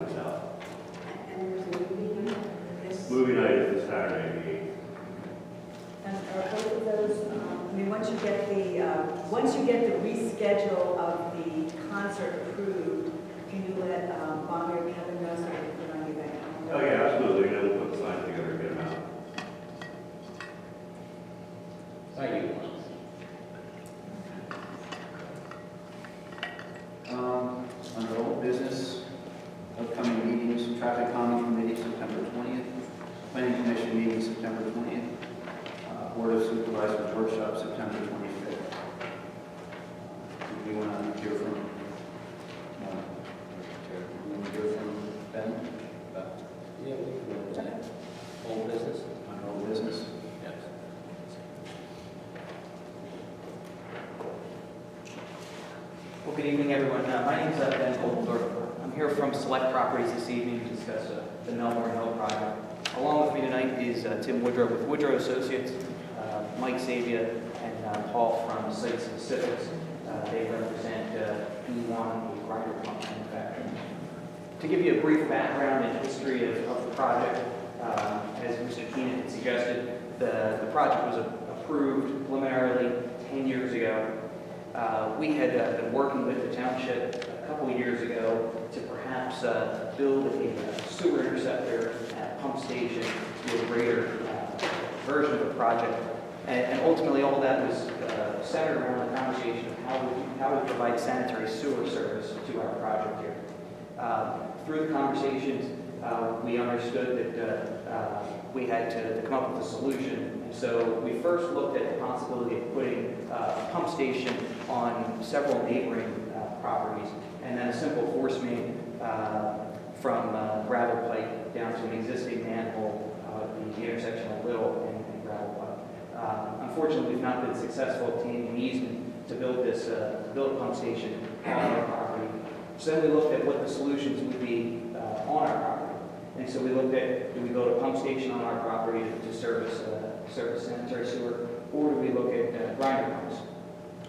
out. And there's a movie night this. Movie night is this Saturday, the 8th. And are both of those, I mean, once you get the reschedule of the concert approved, can you let Bonnie or Kevin know so they can put on the event calendar? Oh, yeah, absolutely. We'll put the signs together and get them out. Thank you. Under old business, upcoming meetings, traffic calming committee, September 20th, planning commission meeting, September 20th, board of supervisors workshop, September 25th. Do we want to hear from, Ben? Yeah, we can go with that. Old business? Under old business. Yes. Well, good evening, everyone. My name is Ben Goldthorpe. I'm here from Select Properties this evening to discuss the Melbourne Hill project. Along with me tonight is Tim Woodrow with Woodrow Associates, Mike Sabia, and Paul from Site Specifics. They represent E1, a grinder pump manufacturer. To give you a brief background and history of the project, as Mr. Keenan had suggested, the project was approved preliminarily 10 years ago. We had been working with the Township a couple of years ago to perhaps build a sewer interceptor at pump station to a greater version of the project. And ultimately, all that was centered around the conversation of how we provide sanitary sewer service to our project here. Through the conversations, we understood that we had to come up with a solution. And so we first looked at the possibility of putting a pump station on several neighboring properties, and then a simple force main from gravel pipe down to an existing manhole at the intersection of Little and gravel pipe. Unfortunately, we've not been successful obtaining an easement to build a pump station on our property. So then we looked at what the solutions would be on our property. And so we looked at, do we build a pump station on our property to service sanitary sewer, or do we look at grinder pumps?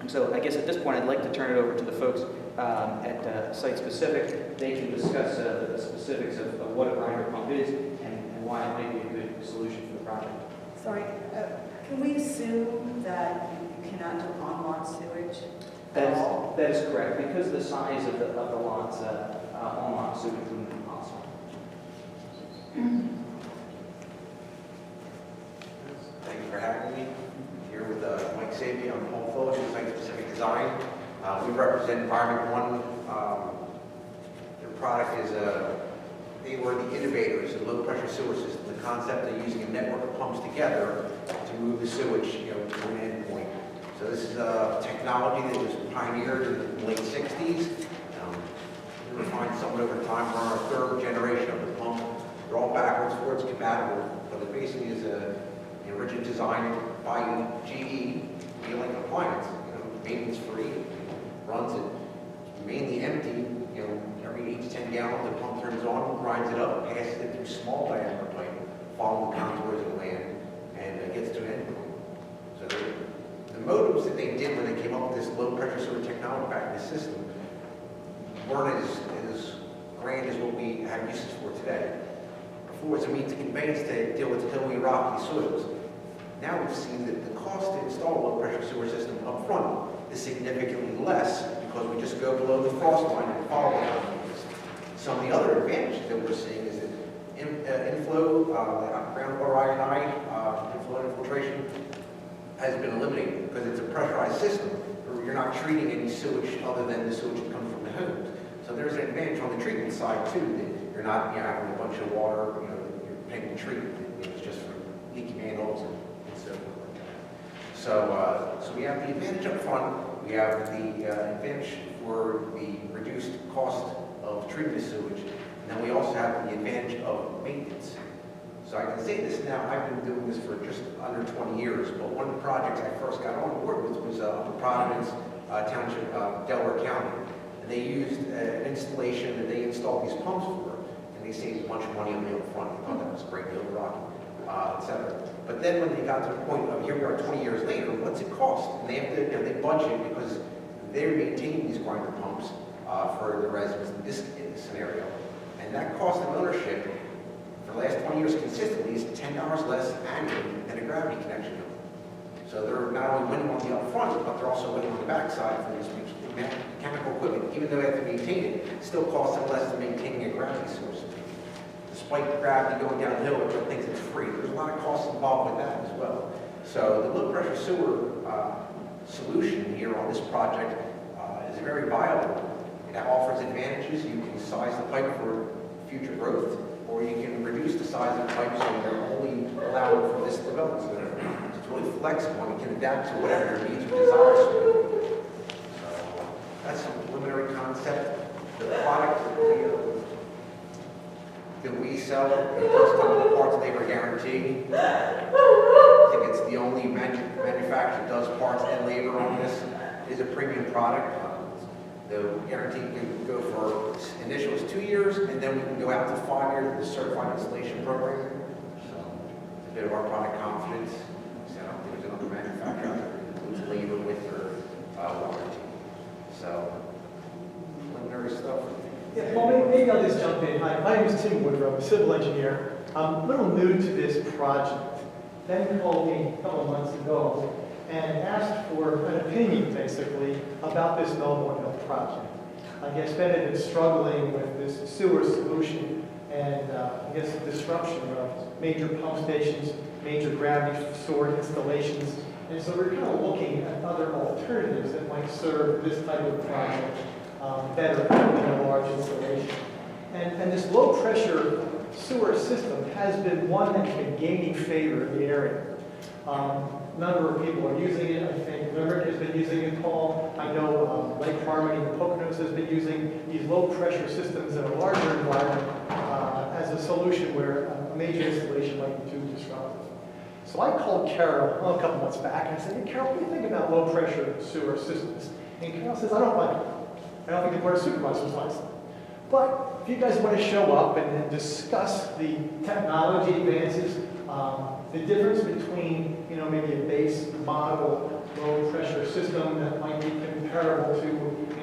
And so I guess at this point, I'd like to turn it over to the folks at Site Specific. They can discuss the specifics of what a grinder pump is and why it might be a good solution for the project. Sorry, can we assume that you cannot do on-lot sewage at all? That is correct. Because of the size of the lots, on-lot sewage wouldn't be possible. Thank you for having me. I'm here with Mike Sabia. I'm Paul Phillips with Site Specific Design. We represent Environment One. Their product is they were the innovators of low pressure sewer system. The concept of using a network of pumps together to move the sewage, to an end point. So this is a technology that was pioneered in the late 60s. We refined somewhat over time. We're on our third generation of the pump. They're all backwards, forwards compatible, but it basically is a original design by GE, feeling compliance, maintenance free, runs it mainly empty, every 8 to 10 gallons, the pump turns on, grinds it up, passes it through small diameter pipe, following the contours of the land, and gets to an end point. So the motives that they did when they came up with this low pressure sewer technology back in the system weren't as grand as what we have uses for today. Before, it's a means of conveyance to deal with hilly, rocky soils. Now we've seen that the cost to install a low-pressure sewer system up front is significantly less because we just go below the frost line and follow down. Some of the other advantages that we're seeing is that inflow, groundwater I&I, inflow and infiltration has been eliminated because it's a pressurized system where you're not treating any sewage other than the sewage that comes from the homes. So there's an advantage on the treatment side too, that you're not having a bunch of water, you're paying the treatment. It's just for leaky manholes and so forth like that. So we have the advantage up front. We have the advantage for the reduced cost of treating the sewage. And then we also have the advantage of maintenance. So I can say this now, I've been doing this for just under 20 years, but one of the projects I first got on board with was Providence Township, Delaware County. And they used an installation that they installed these pumps for, and they saved a bunch of money on the up front. I thought that was great, Hill Rocky, etc. But then when they got to the point of, here we are 20 years later, what's it cost? And they have to, they budget because they're maintaining these grinder pumps for the residents in this scenario. And that cost of ownership for the last 20 years consistently is $10 less annually than a gravity connection bill. So they're not only winning on the upfront, but they're also winning on the backside for this mechanical equipment. Even though they have to maintain it, it still costs them less than maintaining a gravity source. Despite gravity going downhill, everyone thinks it's free. There's a lot of costs involved with that as well. So the low pressure sewer solution here on this project is very viable. It offers advantages. You can size the pipe for future growth, or you can reduce the size of the pipe so they're only allowed for this development. So it's really flexible and you can adapt to whatever your needs or desires. So that's some preliminary concept. The product that we sell, it does come with a parts labor guarantee. I think it's the only manufacturer that does parts and labor on this. It is a premium product. The guarantee can go for initial is 2 years, and then we can go out to 5 years with the certified installation program. So it's a bit of our product confidence. So I don't think there's another manufacturer that includes labor with their warranty. So preliminary stuff. Yeah, well, maybe I'll just jump in. Hi, my name is Tim Woodrow, I'm a civil engineer. I'm a little new to this project. Ben called me a couple of months ago and asked for an opinion, basically, about this Melbourne Hill project. I guess Ben had been struggling with this sewer solution and I guess the disruption of major pump stations, major gravity stored installations. And so we're kind of looking at other alternatives that might serve this type of project better than a large installation. And this low pressure sewer system has been one that's been gaining favor in the area. A number of people are using it. I think Limerick has been using it, Paul. I know Lake Harmony and the Poconos has been using these low pressure systems in a larger environment as a solution where a major installation might be too disruptive. So I called Carol a couple months back and I said, hey, Carol, what do you think about low pressure sewer systems? And Carol says, I don't like it. I don't think the Board of Supervisors likes it. But if you guys want to show up and discuss the technology advances, the difference between, maybe a base model low pressure system that might be comparable to,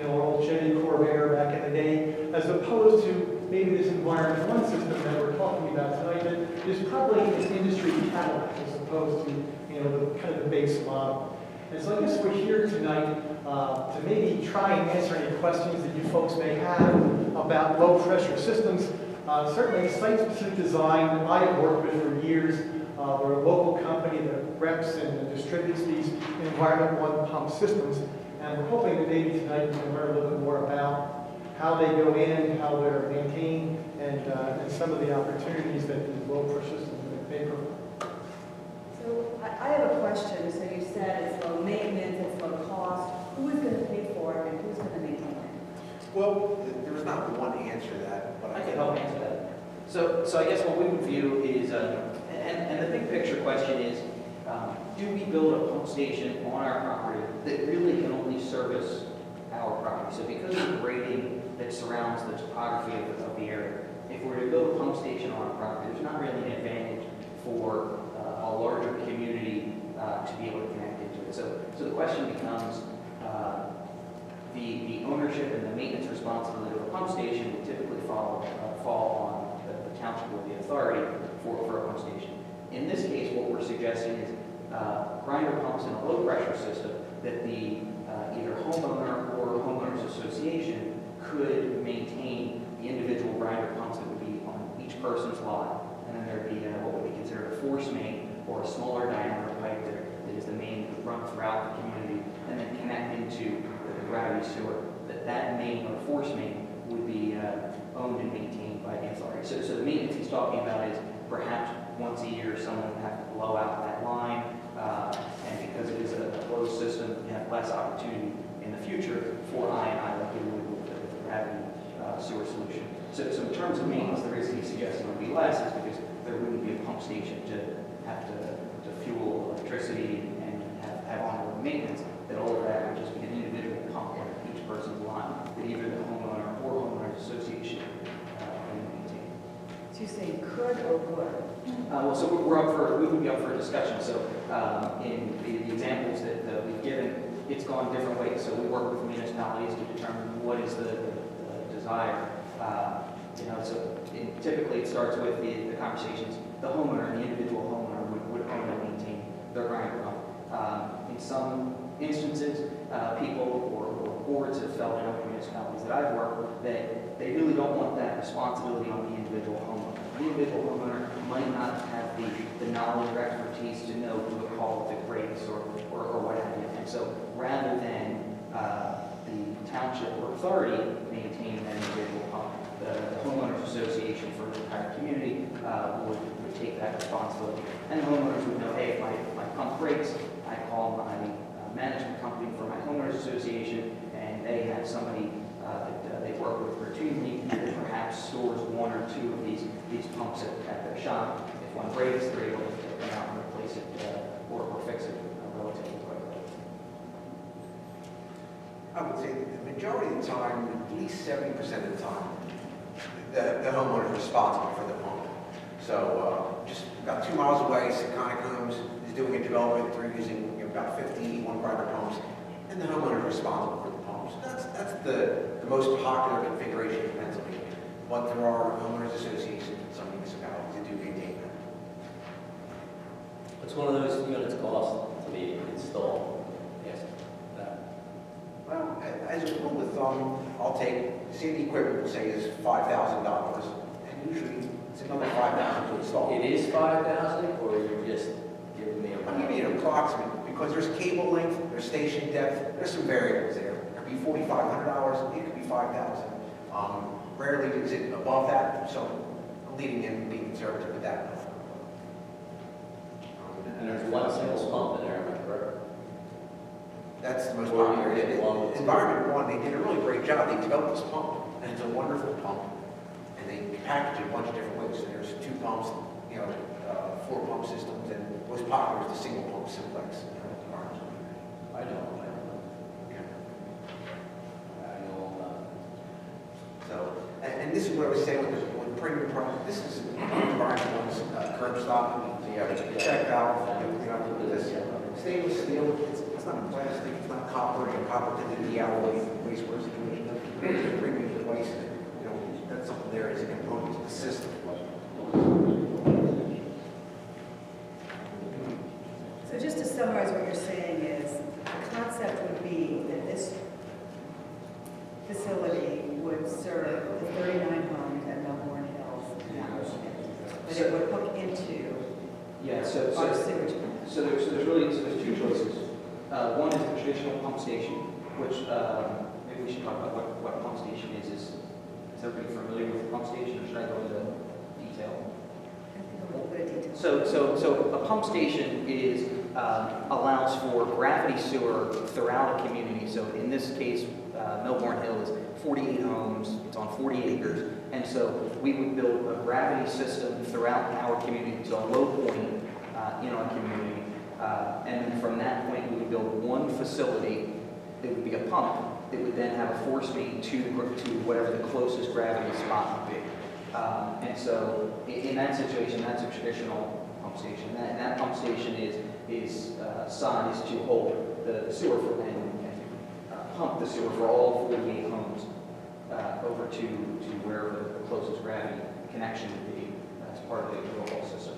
an old Chevy Corvair back in the day, as opposed to maybe this Environment 1 system that we're talking about tonight that is probably an industry Cadillac as opposed to, the kind of the base model. And so I guess we're here tonight to maybe try and answer any questions that you folks may have about low pressure systems. Certainly site-specific design that I have worked with for years. We're a local company that reps and distributes these Environment 1 pump systems. And we're hoping that maybe tonight we can learn a little bit more about how they go in, how they're maintained, and some of the opportunities that the low pressure systems may provide. So I have a question. So you said it's low maintenance, it's low cost. Who is going to pay for it and who's going to maintain it? Well, there is not one answer to that, but I can help answer that. So I guess what we would view is, and the big picture question is, do we build a pump station on our property that really can only service our property? So because of the grading that surrounds the topography of the area, if we were to build a pump station on our property, there's not really an advantage for a larger community to be able to connect into it. So the question becomes, the ownership and the maintenance responsibility of a pump station would typically fall on the township or the authority for a pump station. In this case, what we're suggesting is grinder pumps in a low pressure system that the either homeowner or homeowners association could maintain the individual grinder pumps that would be on each person's lot. And then there'd be what would be considered a force main or a smaller diameter pipe that is the main that would run throughout the community and then connect into the gravity sewer. That main or force main would be owned and maintained by the authority. So the maintenance he's talking about is perhaps once a year someone would have to blow out that line, and because it is a closed system, you have less opportunity in the future for I&I like you would with the gravity sewer solution. So in terms of maintenance, the reason he's suggesting would be less is because there wouldn't be a pump station to have to fuel electricity and have ongoing maintenance. That all of that would just be an individual pump on each person's line that either the homeowner or homeowners association can maintain. So you say could or would? So we would be up for a discussion. So in the examples that we've given, it's gone different ways. So we work with municipalities to determine what is the desire. So typically it starts with the conversations. The homeowner, the individual homeowner would own and maintain their grinder pump. In some instances, people or boards have felt in other municipalities that I've worked with that they really don't want that responsibility on the individual homeowner. The individual homeowner might not have the knowledge or expertise to know who to call if it breaks or what have you. And so rather than the township or authority maintain that individual pump, the homeowners association for the entire community would take that responsibility. And the homeowners would know, hey, if my pump breaks, I call my management company for my homeowners association, and they have somebody that they work with routinely that perhaps stores one or two of these pumps at their shop. If one breaks, they're able to come out and replace it or fix it relatively quickly. I would say that the majority of the time, at least 70% of the time, the homeowner is responsible for the pump. So just about 2 miles away, Seconic Homes is doing a development. They're using about 50 one-grinder pumps, and the homeowner is responsible for the pumps. That's the most popular configuration in Pennsylvania. But there are homeowners associations in some municipalities that do maintain that. What's one of those units cost to be installed? Yes. Well, as a rule of thumb, I'll take, say the equipment will say is $5,000, and usually it's another $5,000 to install. It is 5,000, or you're just giving me a... I'll give you an approximate, because there's cable length, there's station depth, there's some variables there. It could be $4,500, it could be $5,000. Rarely is it above that, so I'm leading in being conservative with that. And there's one single pump in there, am I correct? That's the most Or popular. you get one with two. Environment One, they did a really great job. They developed this pump, and it's a wonderful pump. And they packaged it a bunch of different ways. So there's 2 pumps, 4 pump systems, and most popular is the single pump simplex. I know. Okay. I know. So, and this is what I was saying with the premium product. This is Environment One's curb stop. So you have a check valve, you have this stainless steel. It's not plastic, it's not copper. Copper tends to be out of waste residuation. It's a premium device. That's something there is a component of the system. So just to summarize what you're saying is, the concept would be that this facility would serve the 39 homes at Melbourne Hills Township, but it would hook into Yeah, our sewage plant. So there's 2 choices. One is a traditional pump station, which maybe we should talk about what a pump station is. Is everybody familiar with a pump station, or should I go into detail? I think a little bit of detail. So a pump station allows for gravity sewer throughout a community. So in this case, Melbourne Hill is 48 homes. It's on 40 acres, and so we would build a gravity system throughout our community to a low point in our community, and then from that point we would build one facility. It would be a pump. It would then have a force main to whatever the closest gravity spot would be. And so in that situation, that's a traditional pump station. That pump station is sized to hold the sewer and pump the sewer for all 48 homes over to where the closest gravity connection would be as part of the whole system.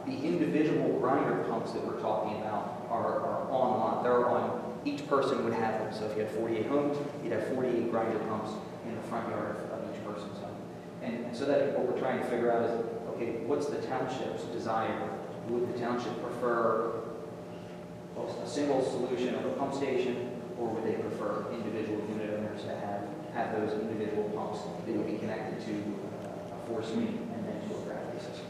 The individual grinder pumps that we're talking about are on lot. They're on, each person would have them. So if you had 48 homes, you'd have 48 grinder pumps in the front yard of each person's home. And so that what we're trying to figure out is, okay, what's the township's desire? Would the township prefer a single solution of a pump station, or would they prefer individual unit owners to have those individual pumps that would be connected to a force main and then to a gravity system?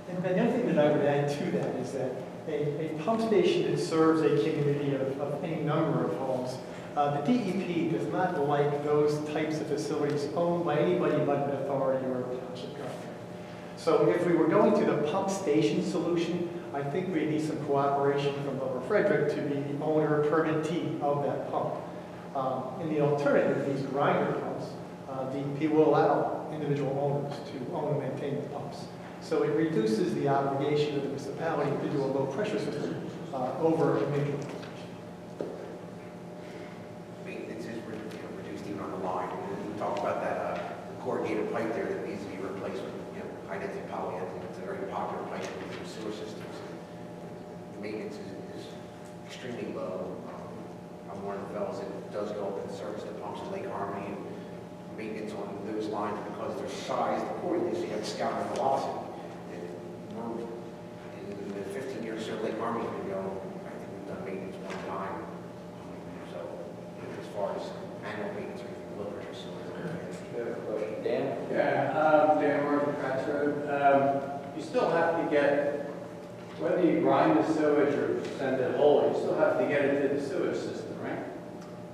And the other thing that I would add to that is that a pump station that serves a community of any number of homes, the DEP does not like those types of facilities owned by anybody but an authority or a township government. So if we were going to the pump station solution, I think we need some cooperation from Lower Frederick to be the owner permittee of that pump. In the alternative, these grinder pumps, DEP will allow individual owners to own and maintain the pumps. So it reduces the obligation of the municipality to do a low pressure system over a major pump station. Maintenance is reduced even on the line. We talked about that corrugated pipe there. extremely low. I'm one of the fellows that does go up and service the pumps in Lake Harmony, and maintenance on those lines because they're sized accordingly, so you have scouting velocity. And we're, in the 15 years or so Lake Harmony can go, I think we've done maintenance one time. So as far as annual maintenance, or anything, low pressure sewer. Dan? Yeah, Dan Morgan, Patch Road. You still have to get, whether you grind the sewage or send it whole, you still have to get it to the sewage system, right?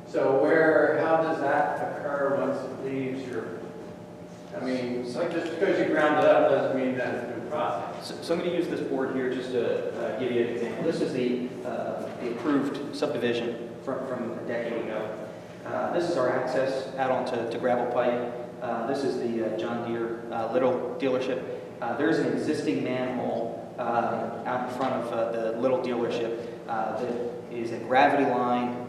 So how does that occur once it leaves your, I mean, so just because you ground it up doesn't mean that it's been processed. So I'm going to use this board here just to give you an example. This is the approved subdivision from a decade ago. This is our access out onto gravel pipe. This is the John Deere Little dealership. There's an existing manhole out in front of the Little dealership that is a gravity line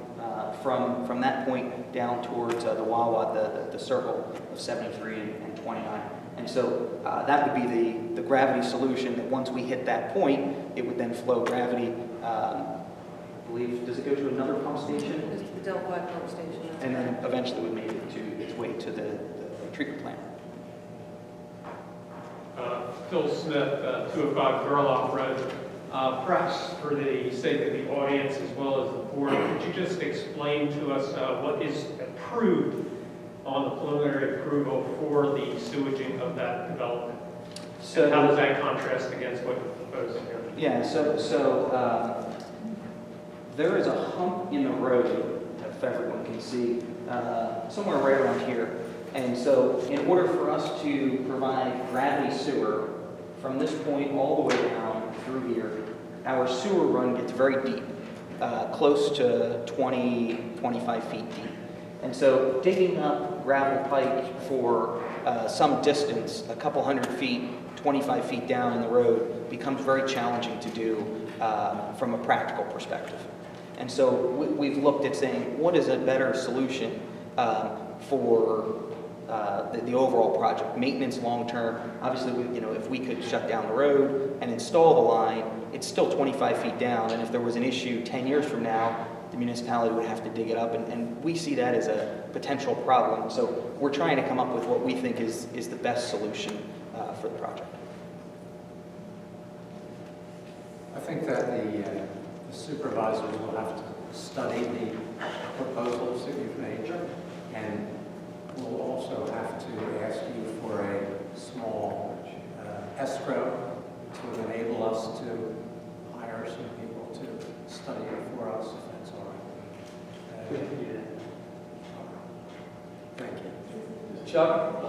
from that point down towards the Wawa, the circle of 73 and 29. And so that would be the gravity solution, that once we hit that point, it would then flow gravity, I believe, does it go to another pump station? It's the Delphi pump station. And then eventually would make it to its way to the treatment plant. Phil Smith, 205 Gerloff Road. Perhaps for the sake of the audience as well as the board, could you just explain to us what is approved on the preliminary approval for the sewaging of that development? And how does that contrast against what you're proposing here? Yeah, so there is a hump in the road, if everyone can see, somewhere right around here. And so in order for us to provide gravity sewer from this point all the way down through here, our sewer run gets very deep, close to 25 feet deep. And so digging up gravel pipe for some distance, a couple hundred feet, 25 feet down in the road, becomes very challenging to do from a practical perspective. And so we've looked at saying, what is a better solution for the overall project? Maintenance long-term, obviously, if we could shut down the road and install the line, it's still 25 feet down, and if there was an issue 10 years from now, the municipality would have to dig it up, and we see that as a potential problem. So we're trying to come up with what we think is the best solution for the project. I think that the supervisors will have to study the proposals that you've made, and we'll also have to ask you for a small escrow to enable us to hire some people to study it for us, if that's all right. Thank you. Chuck,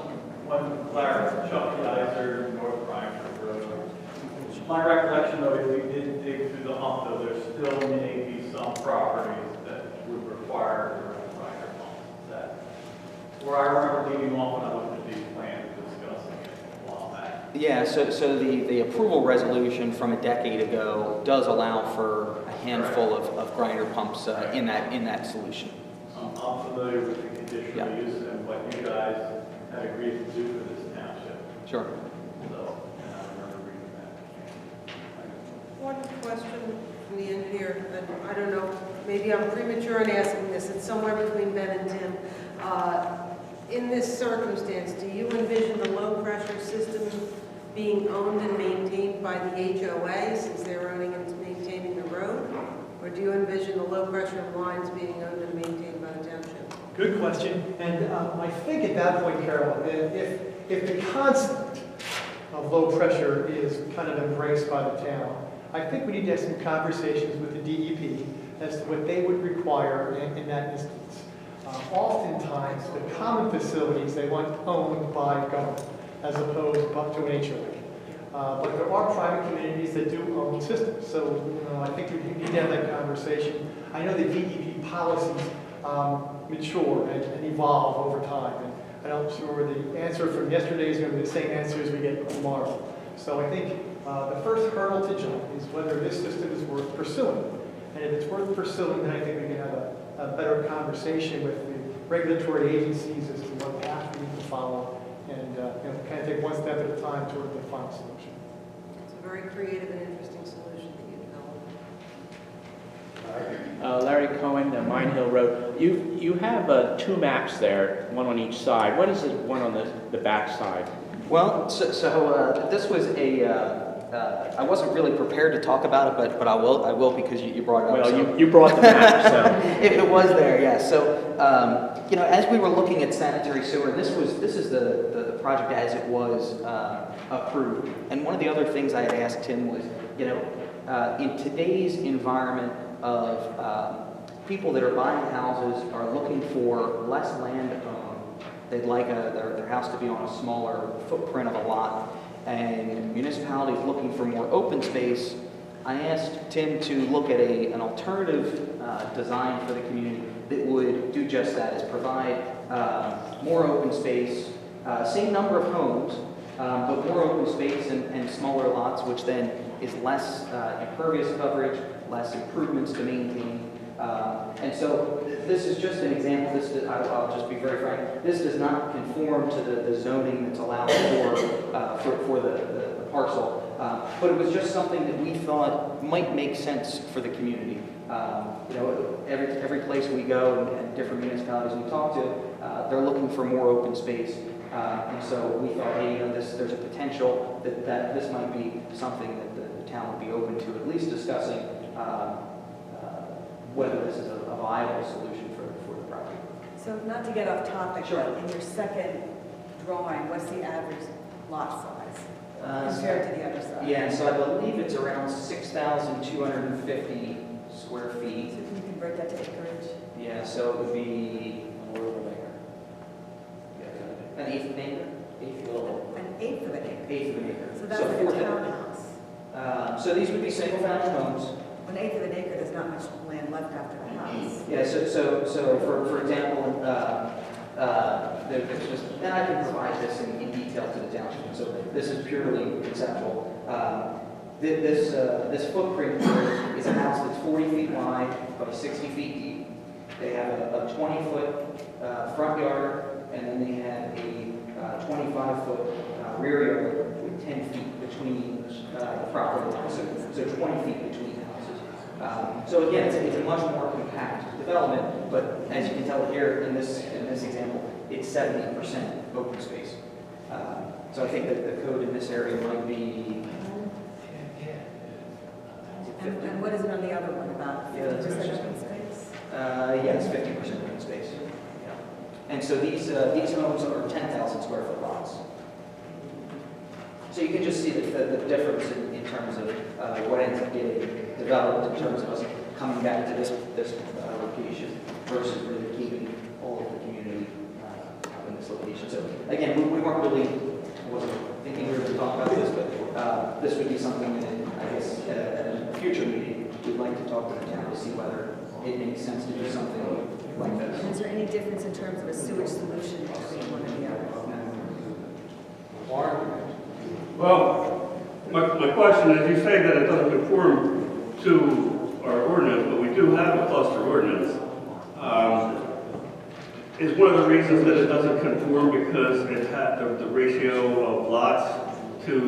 one clarity, Chuck Geiser, North Frankfurt Road. My recollection, though, if we did dig through the hump, though, there still may be some properties that would require grinder pumps. Is that where I remember leaving off when I looked at these plans discussing it a while back? Yeah, so the approval resolution from a decade ago does allow for a handful of grinder pumps in that solution. I'm familiar with the conditional use and what you guys had agreed to do for this township. Sure. So, and I remember reading that. One question from the engineer, and I don't know, maybe I'm premature in asking this, it's somewhere between Ben and Tim. In this circumstance, do you envision the low-pressure system being owned and maintained by the HOA, since they're owning and maintaining the road? Or do you envision the low-pressure lines being owned and maintained by the township? Good question. And I think at that point, Carol, if the concept of low pressure is kind of embraced by the town, I think we need to have some conversations with the DEP as to what they would require in that instance. Oftentimes, the common facilities, they want owned by government as opposed to an HOA. But there are private communities that do own systems. So I think we need to have that conversation. I know the DEP policies mature and evolve over time. And I'm sure the answer from yesterday is going to be the same answer as we get tomorrow. So I think the first hurdle to jump is whether this system is worth pursuing. And if it's worth pursuing, then I think we can have a better conversation with the regulatory agencies as to what path we need to follow and kind of take one step at a time toward the final solution. It's a very creative and interesting solution that you developed. Larry Cohen, Mine Hill Road. You have two maps there, one on each side. What is the one on the back side? Well, this was I wasn't really prepared to talk about it, but I will because you brought it up. Well, so. you brought the map, so. It was there, yeah. So, as we were looking at sanitary sewer, this is the project as it was approved. And one of the other things I had asked him was, in today's environment of people that are buying houses are looking for less land to own. They'd like their house to be on a smaller footprint of a lot. And municipalities looking for more open space. I asked Tim to look at an alternative design for the community that would do just that, is provide more open space, same number of homes, but more open space and smaller lots, which then is less impervious coverage, less improvements to maintain. And so this is just an example. I'll just be very frank. This does not conform to the zoning that's allowed for the parcel. But it was just something that we thought might make sense for the community. Every place we go and different municipalities we talk to, they're looking for more open space. And so we thought, hey, there's a potential that this might be something that the town would be open to at least discussing whether this is a viable solution for the property. So not to get off topic, Sure. but in your second drawing, what's the average lot size compared to the other side? Yeah, so I believe it's around 6,250 square So feet. if you convert that to acreage? Yeah, so it would be an eighth of an acre? An eighth of an acre. Eighth of an acre. So that's like a fourth- townhouse. So these would be single-family homes. An eighth of an acre, there's not much land left after the house. Yeah, so for example, there's just, and I can provide this in detail to the township, so this is purely conceptual. This footprint here is a house that's 40 feet wide by 60 feet deep. They have a 20-foot front yard, and then they have a 25-foot rear yard with 10 feet between the property lines, so 20 feet between the houses. So again, it's a much more compact development, but as you can tell here in this example, it's 70% open space. So I think that the code in this area might be. And what is it on the other one, about 50% open space? Yes, 50% open space. Yeah. And so these homes are 10,000 square foot lots. So you can just see the difference in terms of what ends up getting developed in terms of us coming back to this location versus really keeping all of the community up in this location. So again, we weren't really, I wasn't thinking we were going to talk about this, but this would be something that I guess at a future meeting we'd like to talk to the town to see whether it makes sense to do something like this. And is there any difference in terms of a sewage solution between one and the other? Well, my question is, you say that it doesn't conform to our ordinance, but we do have a cluster ordinance. Is one of the reasons that it doesn't conform because it had the ratio of lots to